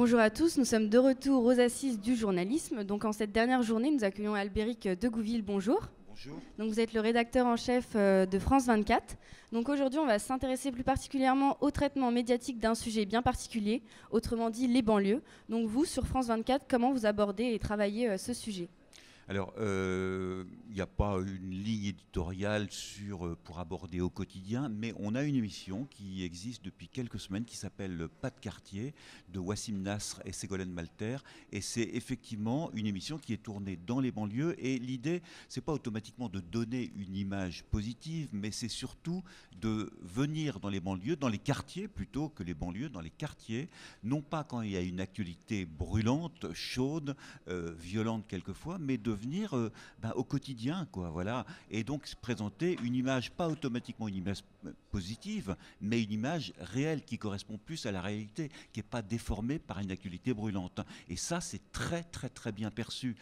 Bonjour à tous, nous sommes de retour aux Assises du journalisme. Donc en cette dernière journée, nous accueillons Albéric Degouville. Bonjour. Bonjour. Donc vous êtes le rédacteur en chef de France 24. Donc aujourd'hui, on va s'intéresser plus particulièrement au traitement médiatique d'un sujet bien particulier, autrement dit les banlieues. Donc vous, sur France 24, comment vous abordez et travaillez ce sujet ? Alors, il n'y a pas une ligne éditoriale pour aborder au quotidien, mais on a une émission qui existe depuis quelques semaines qui s'appelle Pas de quartier de Wassim Nasr et Ségolène Malter. Et c'est effectivement une émission qui est tournée dans les banlieues. Et l'idée, c'est pas automatiquement de donner une image positive, mais c'est surtout de venir dans les banlieues, dans les quartiers plutôt que les banlieues, dans les quartiers, non pas quand il y a une actualité brûlante, chaude, violente quelquefois, mais de venir au quotidien, quoi, voilà, et donc présenter une image, pas automatiquement une image positive, mais une image réelle qui correspond plus à la réalité, qui n'est pas déformée par une actualité brûlante. Et ça, c'est très très très bien perçu,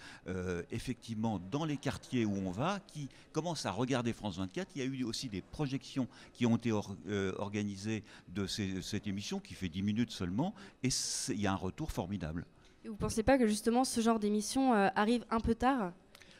effectivement, dans les quartiers où on va, qui commencent à regarder France 24. Il y a eu aussi des projections qui ont été organisées de cette émission, qui fait 10 minutes seulement, et il y a un retour formidable. Et vous ne pensez pas que justement ce genre d'émission arrive un peu tard ?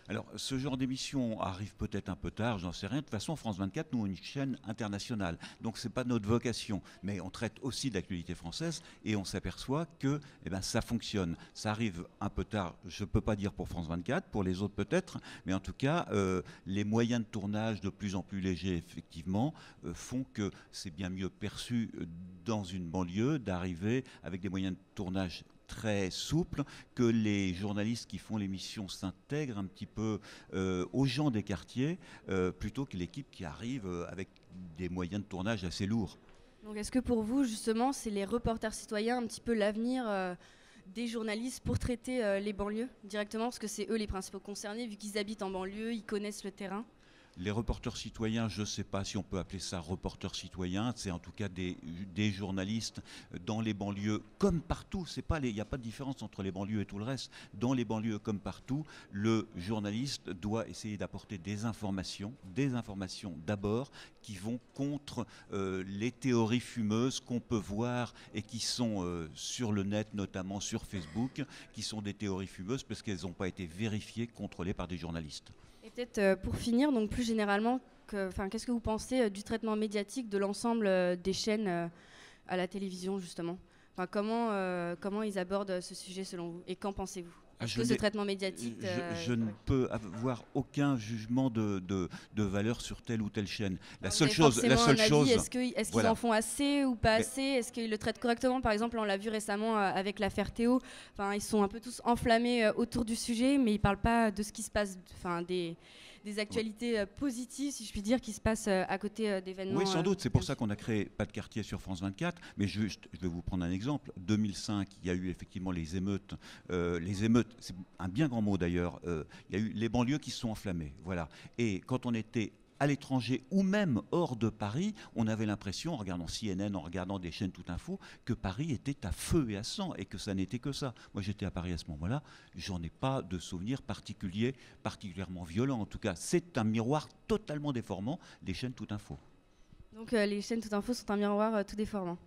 Alors, ce genre d'émission arrive peut-être un peu tard, j'en sais rien. De toute façon, France 24, nous, on est une chaîne internationale. Donc, ce n'est pas notre vocation. Mais on traite aussi de l'actualité française et on s'aperçoit que ça fonctionne. Ça arrive un peu tard, je ne peux pas dire pour France 24, pour les autres peut-être. Mais en tout cas, les moyens de tournage de plus en plus légers, effectivement, font que c'est bien mieux perçu dans une banlieue d'arriver avec des moyens de tournage très souple, que les journalistes qui font l'émission s'intègrent un petit peu aux gens des quartiers, plutôt que l'équipe qui arrive avec des moyens de tournage assez lourds. Donc est-ce que pour vous, justement, c'est les reporters citoyens un petit peu l'avenir des journalistes pour traiter les banlieues directement, parce que c'est eux les principaux concernés, vu qu'ils habitent en banlieue, ils connaissent le terrain ? Les reporters citoyens, je ne sais pas si on peut appeler ça reporters citoyens, c'est en tout cas des journalistes dans les banlieues comme partout. Il n'y a pas de différence entre les banlieues et tout le reste. Dans les banlieues comme partout, le journaliste doit essayer d'apporter des informations d'abord qui vont contre les théories fumeuses qu'on peut voir et qui sont sur le net, notamment sur Facebook, qui sont des théories fumeuses parce qu'elles n'ont pas été vérifiées, contrôlées par des journalistes. Et peut-être pour finir, donc plus généralement, qu'est-ce que vous pensez du traitement médiatique de l'ensemble des chaînes à la télévision, justement ? Comment ils abordent ce sujet selon vous ? Et qu'en pensez-vous ? Est-ce que ce traitement médiatique... Je ne peux avoir aucun jugement de valeur sur telle ou telle chaîne. La seule chose... Est-ce qu'ils en font assez ou pas assez ? Est-ce qu'ils le traitent correctement ? Par exemple, on l'a vu récemment avec l'affaire Théo. Ils sont un peu tous enflammés autour du sujet, mais ils ne parlent pas de ce qui se passe, des actualités positives, si je puis dire, qui se passent à côté d'événements. Oui, sans doute. C'est pour ça qu'on a créé Pas de quartier sur France 24. Mais je vais vous prendre un exemple. 2005, il y a eu effectivement les émeutes. C'est un bien grand mot d'ailleurs. Il y a eu les banlieues qui se sont enflammées. Voilà. Et quand on était à l'étranger ou même hors de Paris, on avait l'impression, en regardant CNN, en regardant des chaînes Tout Info, que Paris était à feu et à sang et que ça n'était que ça. Moi, j'étais à Paris à ce moment-là, j'en ai pas de souvenirs particulièrement violents. En tout cas, c'est un miroir totalement déformant des chaînes Tout Info. Donc les chaînes Tout Info sont un miroir tout déformant.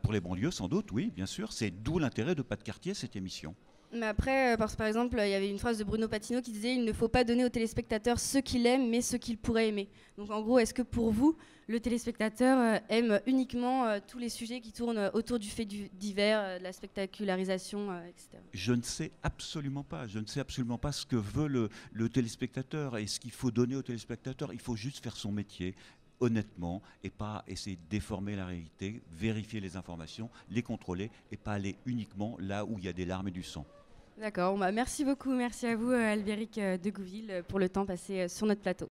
Pour les banlieues, sans doute, oui, bien sûr. C'est d'où l'intérêt de Pas de quartier, cette émission. Mais après, par exemple, il y avait une phrase de Bruno Patino qui disait « Il ne faut pas donner au téléspectateur ce qu'il aime, mais ce qu'il pourrait aimer ». Donc en gros, est-ce que pour vous, le téléspectateur aime uniquement tous les sujets qui tournent autour du fait divers, de la spectacularisation, etc. Je ne sais absolument pas. Je ne sais absolument pas ce que veut le téléspectateur et ce qu'il faut donner au téléspectateur. Il faut juste faire son métier honnêtement et pas essayer de déformer la réalité, vérifier les informations, les contrôler et pas aller uniquement là où il y a des larmes et du sang. D'accord, merci beaucoup, merci à vous Albéric Degouville pour le temps passé sur notre plateau.